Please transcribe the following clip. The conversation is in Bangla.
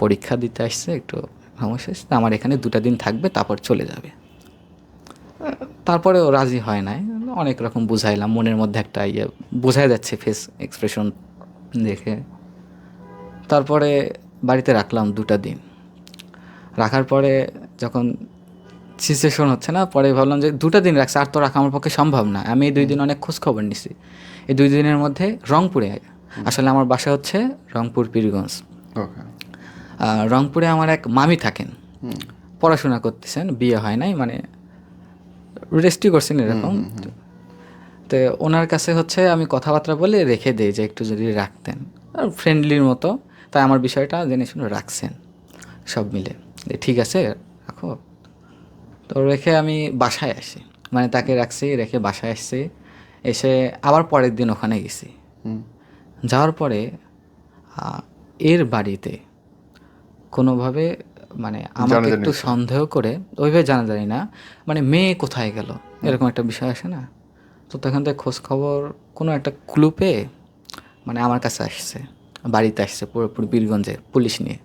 পরীক্ষা দিতে আসছে, একটু সমস্যা হচ্ছে, আমার এখানে 2টা দিন থাকবে, তারপর চলে যাবে। তারপরেও রাজি হয় নাই, অনেক রকম বুঝাইলাম, মনের মধ্যে একটা বোঝা যাচ্ছে ফেস এক্সপ্রেশন দেখে। তারপরে বাড়িতে রাখলাম 2টা দিন। রাখার পরে যখন সিচুয়েশন হচ্ছে না, পরে ভাবলাম যে 2টা দিন রাখছে, আর তো রাখা আমার পক্ষে সম্ভব না। আমি এই 2 দিন অনেক খোঁজ খবর নিছি। এই 2 দিনের মধ্যে রংপুরে, আসলে আমার বাসা হচ্ছে রংপুর পীরগঞ্জ। রংপুরে আমার এক মামি থাকেন, পড়াশোনা করতেছেন, বিয়ে হয় নাই, মানে রেস্টই করছেন এরকম। তো ওনার কাছে হচ্ছে আমি কথাবার্তা বলে রেখে দিই যে একটু যদি রাখতেন, আর ফ্রেন্ডলির মতো। তাই আমার বিষয়টা জেনে শুনে রাখছেন সব মিলে, যে ঠিক আছে রাখো। তো রেখে আমি বাসায় আসি, মানে তাকে রাখছি, রেখে বাসায় আসছি। এসে আবার পরের দিন ওখানে গেছি। যাওয়ার পরে এর বাড়িতে কোনোভাবে মানে আমাকে একটু সন্দেহ করে, ওইভাবে জানা যায় না, মানে মেয়ে কোথায় গেল এরকম একটা বিষয় আসে না। তো তখন থেকে খোঁজ খবর কোনো একটা ক্লু পেয়ে মানে আমার কাছে আসছে, বাড়িতে আসছে পুরোপুরি বীরগঞ্জে পুলিশ নিয়ে।